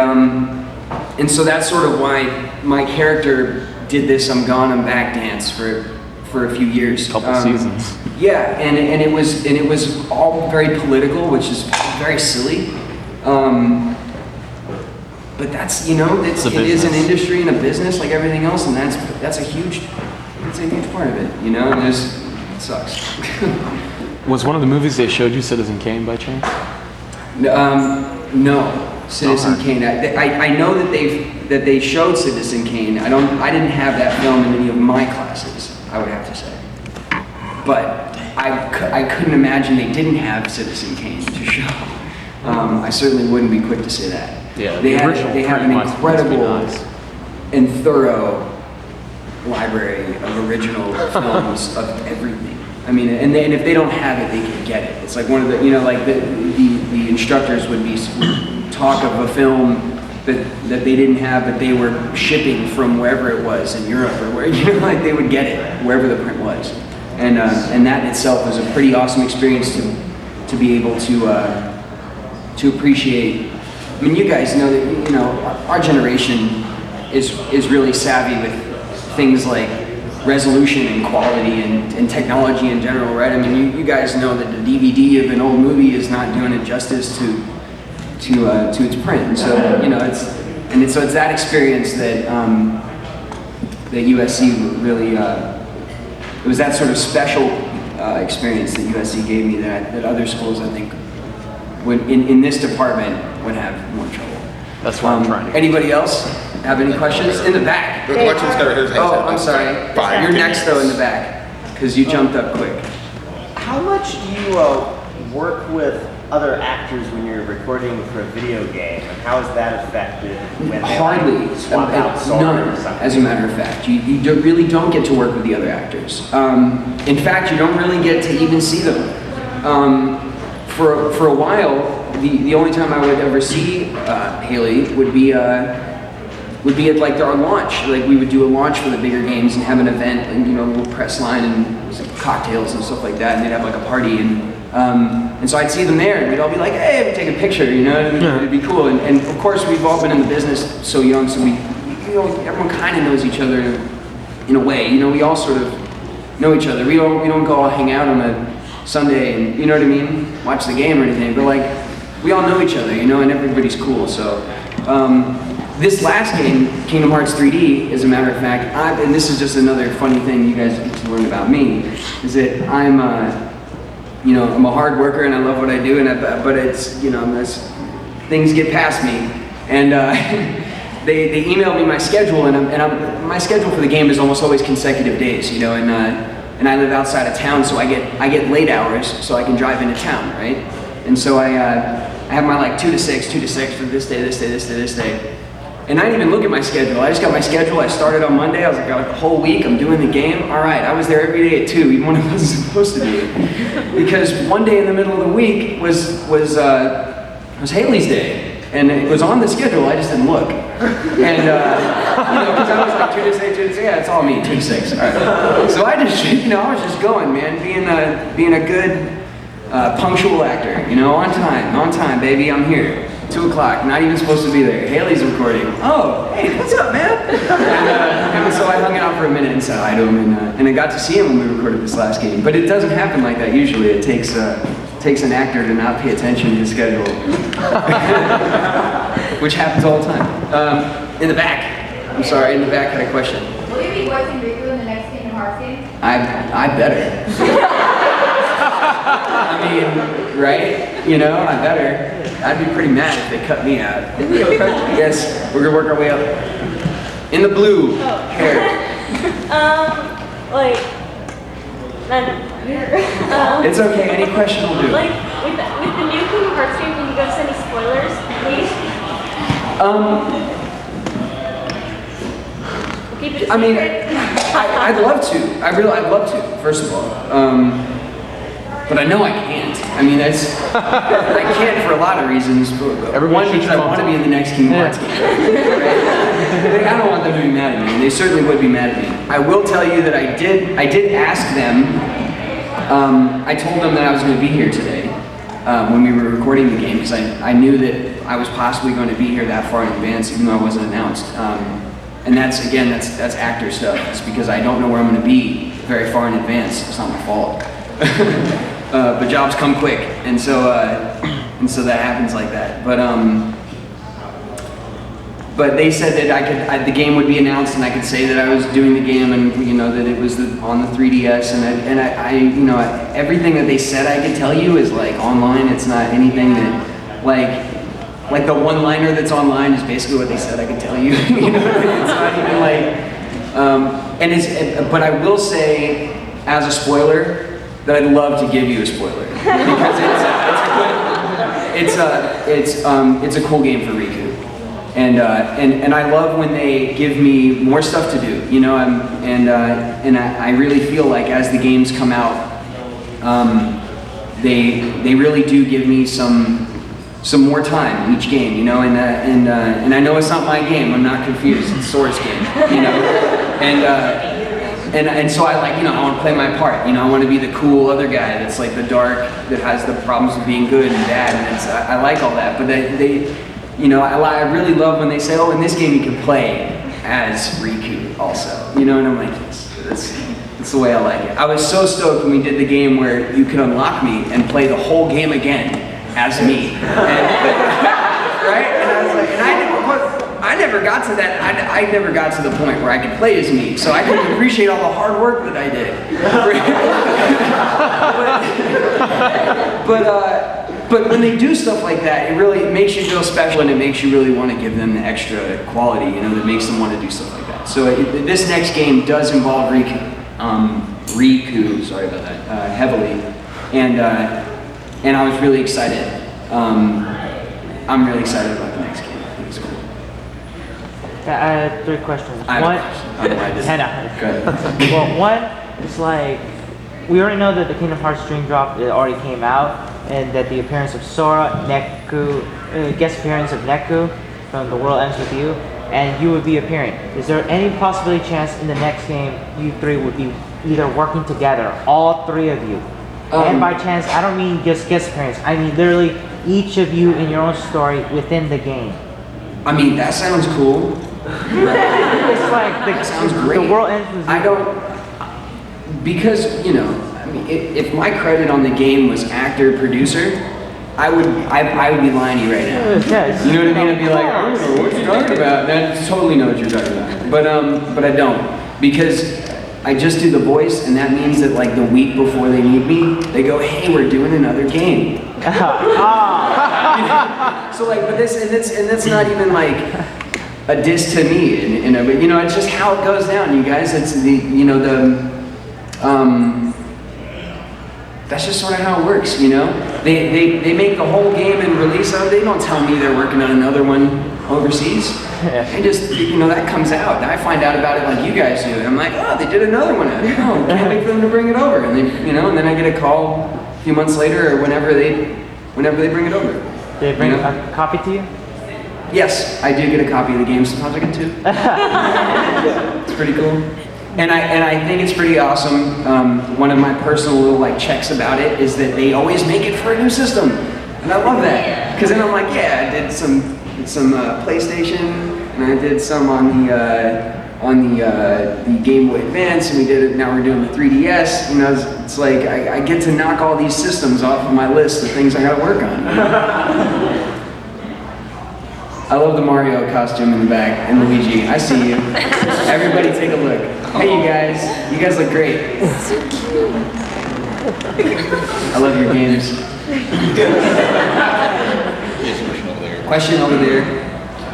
so that's sort of why my character did this "I'm gone, I'm back" dance for a few years. Couple seasons. Yeah, and it was all very political, which is very silly. But that's, you know, it is an industry and a business like everything else, and that's a huge part of it, you know. And it sucks. Was one of the movies they showed you Citizen Kane by chance? No. Citizen Kane. I know that they showed Citizen Kane. I didn't have that film in any of my classes, I would have to say. But I couldn't imagine they didn't have Citizen Kane to show. I certainly wouldn't be quick to say that. Yeah, they have an incredible and thorough library of original films of everything. I mean, and if they don't have it, they can get it. It's like one of the, you know, like the instructors would talk of a film that they didn't have, but they were shipping from wherever it was in Europe or where, you know, like they would get it wherever the print was, and that in itself was a pretty awesome experience to be able to appreciate. I mean, you guys know that, you know, our generation is really savvy with things like resolution and quality and technology in general, right? I mean, you guys know that the DVD of an old movie is not doing it justice to its print, and so you know it's that experience that that USC really it was that sort of special experience that USC gave me that other schools I think would in this department would have more trouble. That's what I'm trying to. Anybody else have any questions in the back? The question's got his hands Oh, up. I'm sorry. Five, You're 10 next though in the back because you jumped up quick. How much do you work with other actors when you're recording for a video game, and how is that affected when they Hardly. swap out Sora None, or something? as a matter of fact. You really don't get to work with the other actors. In fact, you don't really get to even see them. For a while, the only time I would ever see Haley would be at like our launch. Like we would do a launch for the bigger games and have an event, and you know, a little press line and cocktails and stuff like that, and they'd have like a party, and so I'd see them there, and we'd all be like, hey, we'd take a picture, you know, and it'd be cool. And of course, we've all been in the business so young, so we you know, everyone kind of knows each other in a way. You know, we all sort of know each other. We don't go all hang out on a Sunday and, you know what I mean, watch the game or anything, but like, we all know each other, you know, and everybody's cool. So this last game, Kingdom Hearts 3D, as a matter of fact, and this is just another funny thing you guys get to learn about me, is that I'm you know, I'm a hard worker and I love what I do, but it's, you know, things get past me, and they emailed me my schedule, and my schedule for the game is almost always consecutive days, you know, and I live outside of town, so I get late hours, so I can drive into town, right? And so I have my like 2 to 6 for this day, this day. And I didn't even look at my schedule. I just got my schedule. I started on Monday. I was like, got the whole week. I'm doing the game. All right. I was there every day at 2, even when I wasn't supposed to be. Because one day in the middle of the week was Haley's day, and it was on the schedule. I just didn't look. And you know, because I was like 2 to 6, yeah, it's all me, 2 to 6. All right. So I just, you know, I was just going, man, being a good punctual actor. You know, on time, baby. I'm here. 2 o'clock, not even supposed to be there. Haley's recording. Oh, hey, what's up, man? And so I hung out for a minute and said hi to him, and I got to see him when we recorded this last game. But it doesn't happen like that usually. It takes an actor to not pay attention to his schedule, which happens all the time. In the back, I'm sorry, in the back had a question. Will you be voicing Riku in the next Kingdom Hearts game? I better. I mean, right? You know, I better. I'd be pretty mad if they cut me out. Yes, we're gonna work our way up. In the blue hair. Like, It's okay. Any question will do. Like, with the new Kingdom Hearts game, can you give us any spoilers, please? Keep it a I mean, secret. I'd love to. I'd love to. First of all, but I know I can't. I mean, I can't for a lot of reasons. One, because I want to be in the next Kingdom Hearts game. Right? I don't want them to be mad at me, and they certainly would be mad at me. I will tell you that I did ask them. I told them that I was going to be here today when we were recording the game, because I knew that I was possibly going to be here that far in advance, even though I wasn't announced. And that's actor stuff. It's because I don't know where I'm going to be very far in advance. It's not my fault. But jobs come quick, and so that happens like that. But they said that the game would be announced, and I could say that I was doing the game, and you know that it was on the 3DS, and I you know, everything that they said I could tell you is like online. It's not anything that like the one-liner that's online is basically what they said I could tell you. You know, it's not even like but I will say as a spoiler that I'd love to give you a spoiler because it's a cool game for Riku. And I love when they give me more stuff to do, you know, and I really feel like as the games come out, they really do give me some some more time each game, you know, and I know it's not my game. I'm not confused. It's Sora's game, you know, and so I like, you know, I want to play my part. You know, I want to be the cool other guy that's like the dark, that has the problems of being good and bad, and I like all that. But they you know, I really love when they say, oh, in this game you can play as Riku also, you know, and I'm like, that's the way I like it. I was so stoked when we did the game where you could unlock me and play the whole game again as me, right? And I was like, and I never got to that. I never got to the point where I could play as me, so I couldn't appreciate all the hard work that I did. But when they do stuff like that, it really makes you feel special, and it makes you really want to give them the extra quality, you know, that makes them want to do stuff like that. So this next game does involve Riku, sorry about that, heavily, and I was really excited. I'm really excited about the next game. I think it's cool. Yeah, I had 3 questions. I have One, a question. I don't know why I did that. Go ahead. well, one is like, we already know that the Kingdom Hearts Dream Drop already came out, and that the appearance of Sora, Neku, guest appearance of Neku from The World Ends With You, and you would be appearing. Is there any possibility chance in the next game you 3 would be either working together, all 3 of you? And by chance, I don't mean just guest appearance, I mean literally each of you in your own story within the game. I mean, that sounds cool. It's like that sounds great. The World Ends With You. I don't, because, you know, I mean, if my credit on the game was actor, producer, I would be lying to you right now. Yes. You know what I mean? I'd be like, I don't know what you're talking about. I totally know what you're talking about. But I don't, because I just do the voice, and that means that like the week before they need me, they go, hey, we're doing another game. So like, but that's not even like a diss to me, but you know, it's just how it goes down, you guys. It's that's just sort of how it works, you know? They make the whole game and release it. They don't tell me they're working on another one overseas. They just, you know, that comes out. And I find out about it like you guys do. And I'm like, oh, they did another one. Oh, can't wait for them to bring it over. And they, you know, and then I get a call a few months later or whenever they bring it over. Did they bring a copy to you? Yes, I do get a copy of the game. Sometimes I get 2. It's pretty cool. And I think it's pretty awesome. One of my personal little like checks about it is that they always make it for a new system, and I love that. Because then I'm like, yeah, I did some PlayStation, and I did some on the Game Boy Advance, and we did it. Now we're doing the 3DS. You know, it's like I get to knock all these systems off of my list of things I got to work on. I love the Mario costume in the back, and Luigi. I see you. Everybody take a look. Hey, you guys look great. So cute. I love your games. Question over there.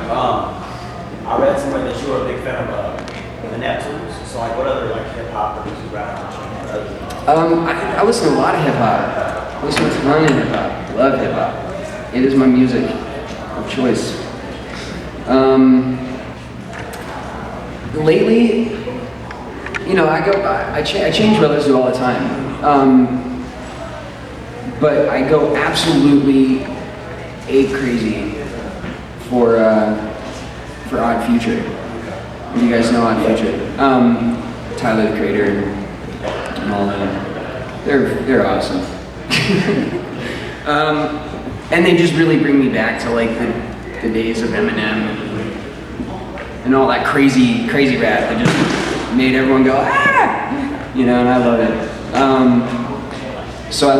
I read somewhere that you were a big fan of the Neptunes. So like, what other like hip hop or music rap? I listen to a lot of hip hop. I listen to a ton of hip hop. Love hip hop. It is my music of choice. Lately, you know, I change what I listen to all the time. But I go absolutely ape crazy for Odd Future. You guys know Odd Future. Tyler the Creator and all them. They're awesome. And they just really bring me back to like the days of Eminem and all that crazy rap that just made everyone go, ah! You know, and I love it. So I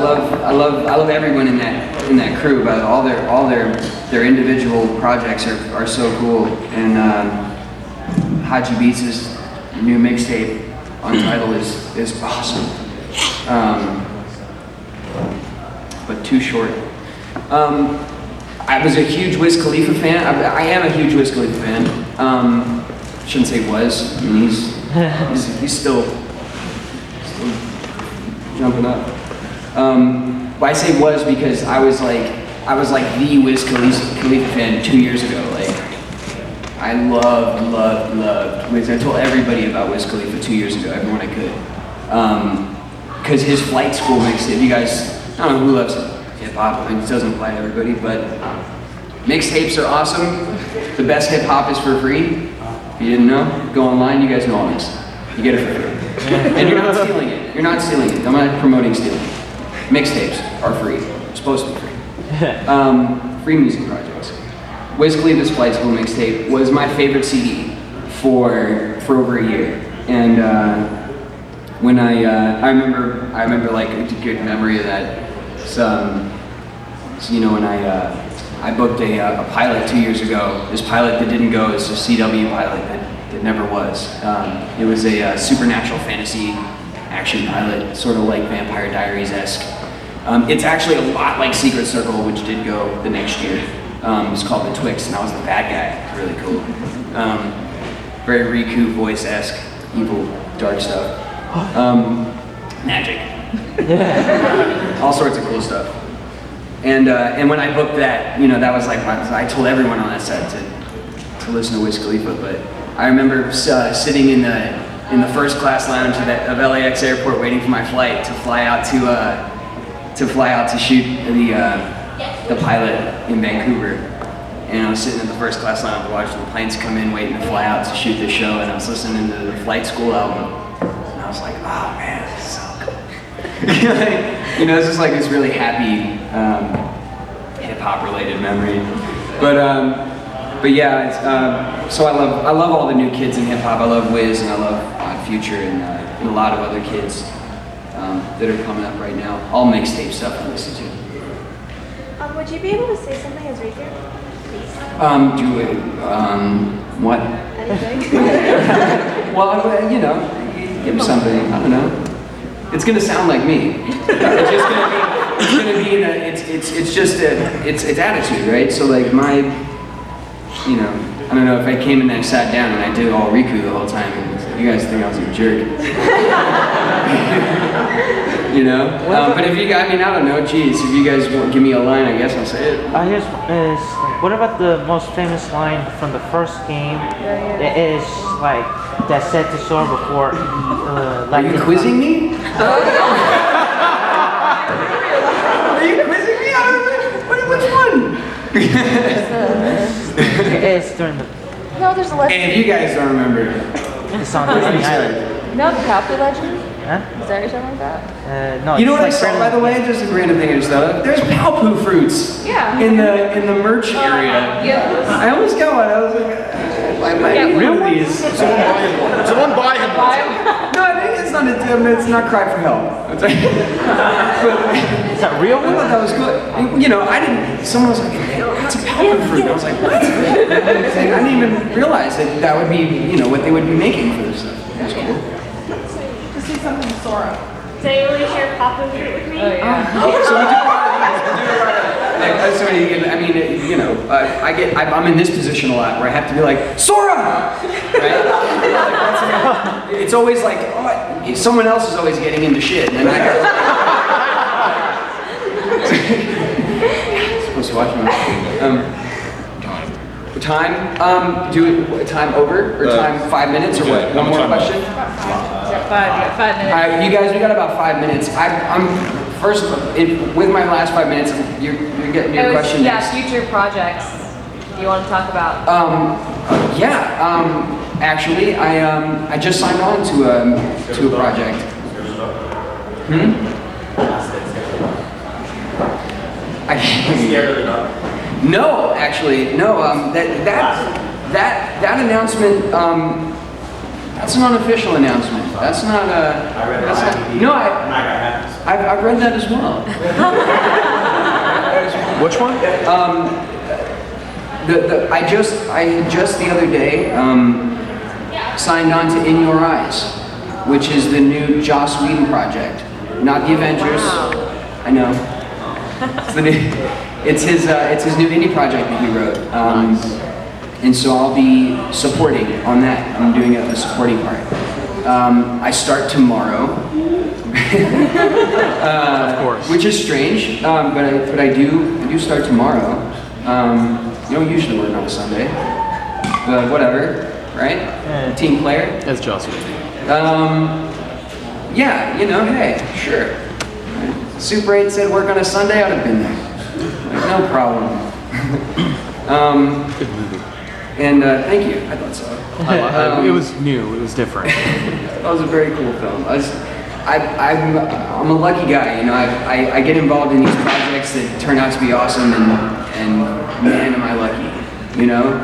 love everyone in that crew, but all their individual projects are so cool. And Haji Beats' new mixtape on Tidal is awesome. But too short. I was a huge Wiz Khalifa fan. I am a huge Wiz Khalifa fan. Shouldn't say was. I mean, he's still jumping up. But I say was because I was like the Wiz Khalifa fan 2 years ago. Like I loved Wiz. I told everybody about Wiz Khalifa 2 years ago. Everyone I could. Because his Flight School mixtape. You guys, I don't know who loves it. hip hop. It doesn't apply to everybody, but mixtapes are awesome. The best hip hop is for free. If you didn't know, go online. You guys know all this. You get it for free, and you're not stealing it. You're not stealing it. I'm not promoting stealing. Mixtapes are free. They're supposed to be free. Free music projects. Wiz Khalifa's Flight School mixtape was my favorite CD for over a year, and when I remember like a good memory of that. So you know, when I booked a pilot 2 years ago. This pilot that didn't go is a CW pilot that never was. It was a supernatural fantasy action pilot, sort of like Vampire Diaries-esque. It's actually a lot like Secret Circle, which did go the next year. It's called The Twix, and I was the bad guy. It's really cool. Very Riku voice-esque, evil, dark stuff. Magic. All sorts of cool stuff. And when I booked that, you know, that was like I told everyone on that set to listen to Wiz Khalifa. But I remember sitting in the first class lounge of LAX airport, waiting for my flight to fly out to shoot the pilot in Vancouver. And I was sitting in the first class lounge watching the planes come in, waiting to fly out to shoot the show. And I was listening to the Flight School album, and I was like, oh man, this is so cool. You know, it's just like this really happy hip hop related memory. But yeah, so I love all the new kids in hip hop. I love Wiz, and I love Future, and a lot of other kids that are coming up right now. All mixtape stuff I listen to. Would you be able to say something as Riku? What? Anything? Well, you know, give him something. I don't know. It's gonna sound like me. It's just gonna be. It's gonna be. It's just it's attitude, right? So like my, you know, I don't know if I came in and sat down and I did all Riku the whole time. And you guys think I was a jerk. You know? But if you guys, I mean, I don't know, geez, if you guys want to give me a line, I guess I'll say it. I guess, what about the most famous line from the first game? It is like, that said to Sora before he, Are you quizzing me? Are you quizzing me? Which one? It's during the... No, there's a legend. And if you guys don't remember... It's on Disney Island. No, the Cowboy legend? Huh? Is that what you're talking about? No, you know what like I saw, by the way? Just a random thing I just thought of. There's Palpoo fruits. Yeah. In the merch area. Yeah. I almost got one. I was like, I might need one of these. Someone buy him. No, I think it's not cry for help. Is that real? I thought that was good. You know, I didn't. Someone was like, hey, "It's a Palpoo fruit." I was like, "What?" I didn't even realize that would be, you know, what they would be making for this stuff. That's cool. Just say something to Sora. So you want to share pop and fruit with me? Oh, yeah. So we do a lot of these. I mean, you know, I'm in this position a lot where I have to be like, Sora! Right? It's always like, oh, someone else is always getting into shit, and I got supposed to watch my time. Time over? Or time 5 minutes? Or what? One more question? Five minutes. All right, you guys, we got about 5 minutes. I'm first with my last 5 minutes. You're getting your question next. Future projects you want to talk about? Actually, I just signed on to a project. No, actually, no. That announcement. That's an unofficial announcement. That's not a. I read that's that. not, no, I've read that as well. Which one? I just the other day signed on to In Your Eyes, which is the new Joss Whedon project. Not the Avengers. I know. It's his new indie project that he wrote. And so I'll be supporting on that. I'm doing a supporting part. I start tomorrow. Of course. Which is strange, but I do start tomorrow. You don't usually work on a Sunday, but whatever, right? Team player. As Joss. Yeah, you know, hey, sure. Super 8 said work on a Sunday, I'd have been there. Like, no problem. Good movie. And thank you. I thought so. It was new. It was different. That was a very cool film. I'm a lucky guy, you know. I get involved in these projects that turn out to be awesome, and man, am I lucky, you know.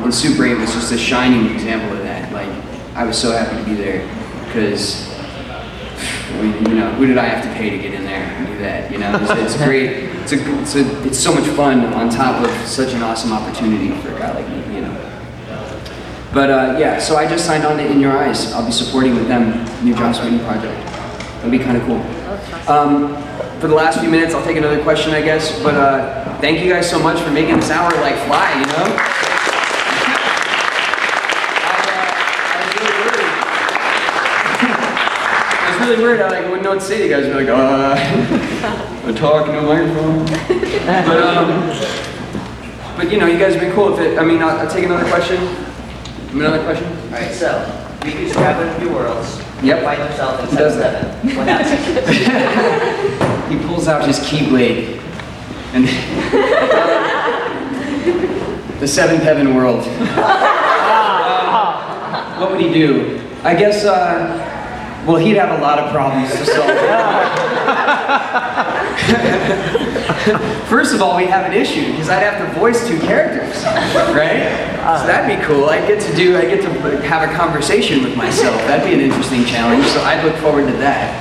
And Super 8 was just a shining example of that. Like, I was so happy to be there because, I mean, you know, who did I have to pay to get in there and do that? You know, it's great. It's so much fun on top of such an awesome opportunity for a guy like me, you know. But yeah, so I just signed on to In Your Eyes. I'll be supporting with them, new Joss Whedon project. That'll be kind of cool. For the last few minutes, I'll take another question, I guess. But thank you guys so much for making this hour like fly, you know? I was really worried. I wouldn't know what to say to you guys. You're like, I'm talking to a microphone. But you know, you guys have been cool. I'll take another question. Another question? Alright, so, Riku's traveling a few worlds. Yep. Find himself in He does 7-7. What happens? He pulls out his keyblade and the seventh heaven world. What would he do? I guess, well, he'd have a lot of problems to solve. First of all, we'd have an issue because I'd have to voice two characters, right? So that'd be cool. I get to have a conversation with myself. That'd be an interesting challenge. So I'd look forward to that.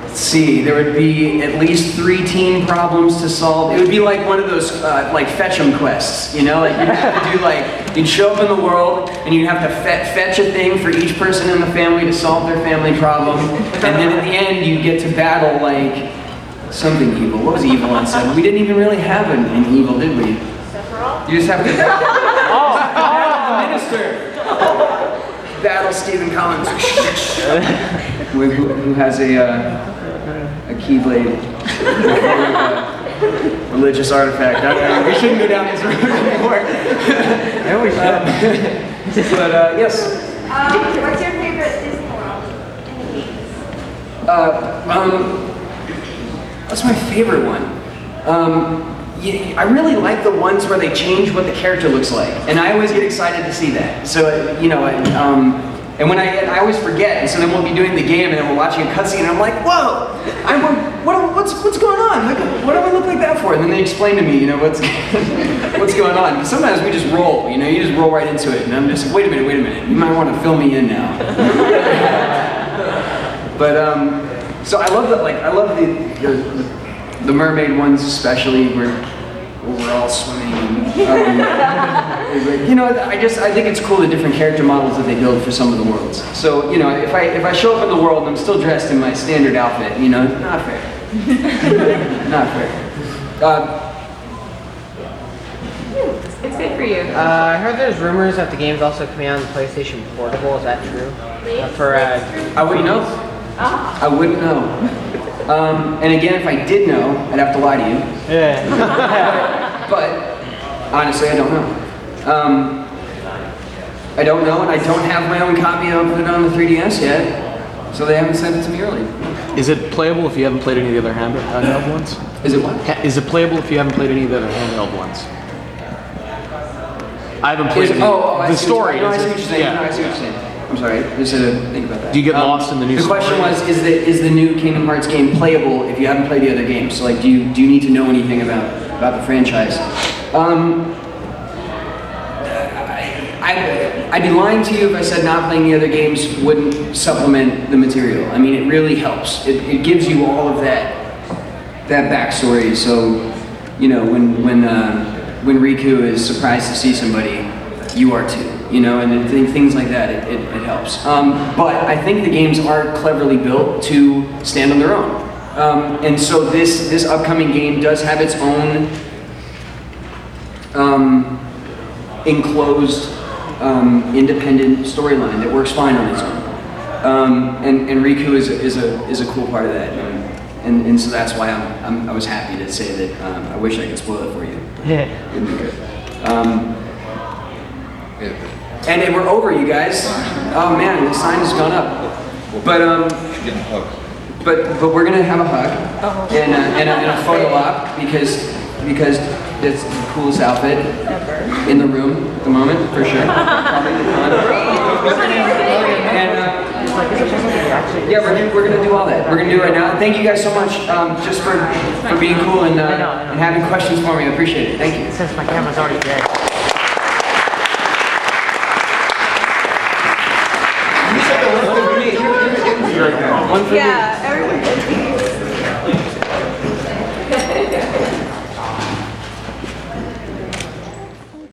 Let's see. There would be at least 3 teen problems to solve. It would be like one of those like fetch 'em quests, you know? Like you'd have to do you'd show up in the world and you'd have to fetch a thing for each person in the family to solve their family problem. And then at the end, you'd get to battle like something evil. What was evil on 7? We didn't even really have an evil, did we? You just have to battle the minister. Battle Stephen Collins, who has a keyblade, religious artifact. We shouldn't go down this road anymore. No, we should. But yes. What's your favorite Disney World in the games? What's my favorite one? I really like the ones where they change what the character looks like, and I always get excited to see that. So you know, and when I always forget, and so then we'll be doing the game, and then we're watching a cutscene, and I'm like, whoa, what's going on? What do I look like that for? And then they explain to me, you know, what's going on. But sometimes we just roll, you know, you just roll right into it, and I'm just like, wait a minute, you might want to fill me in now. But so I love the mermaid ones especially, where we're all swimming. You know, I think it's cool the different character models that they build for some of the worlds. So you know, if I show up in the world and I'm still dressed in my standard outfit, you know, not fair. Not fair. It's good for you. I heard there's rumors that the game's also coming out on the PlayStation Portable. Is that true? I wouldn't know. I wouldn't know. And again, if I did know, I'd have to lie to you. Yeah. But honestly, I don't know. I don't know, and I don't have my own copy of it on the 3DS yet, so they haven't sent it to me early. Is it playable if you haven't played any of the other handheld ones? Is it what? Is it playable if you haven't played any of the other handheld ones? I haven't played any. The story. I see what you're saying. I see what you're saying. I'm sorry, just had to think about that. Do you get lost in the new The question was, is the new Kingdom Hearts game playable if you haven't played the other games? So like, do you need to know anything about the franchise? I'd be lying to you if I said not playing the other games wouldn't supplement the material. I mean, it really helps. It gives you all of that backstory. So, you know, when Riku is surprised to see somebody, you are too. You know, and things like that, it helps. But I think the games are cleverly built to stand on their own. And so this upcoming game does have its own enclosed, independent storyline that works fine on its own. And Riku is a cool part of that. And so that's why I was happy to say that. I wish I could spoil it for you. Yeah. It'd be good. And then we're over, you guys. Oh man, the sign has gone up. But but we're gonna have a hug and a photo op because it's the coolest outfit in the room at the moment for sure. Probably the con. And yeah, we're gonna do all that. We're gonna do it right now. Thank you guys so much just for being cool and having questions for me. I appreciate it. Thank you. Since my camera's already dead. One for Yeah.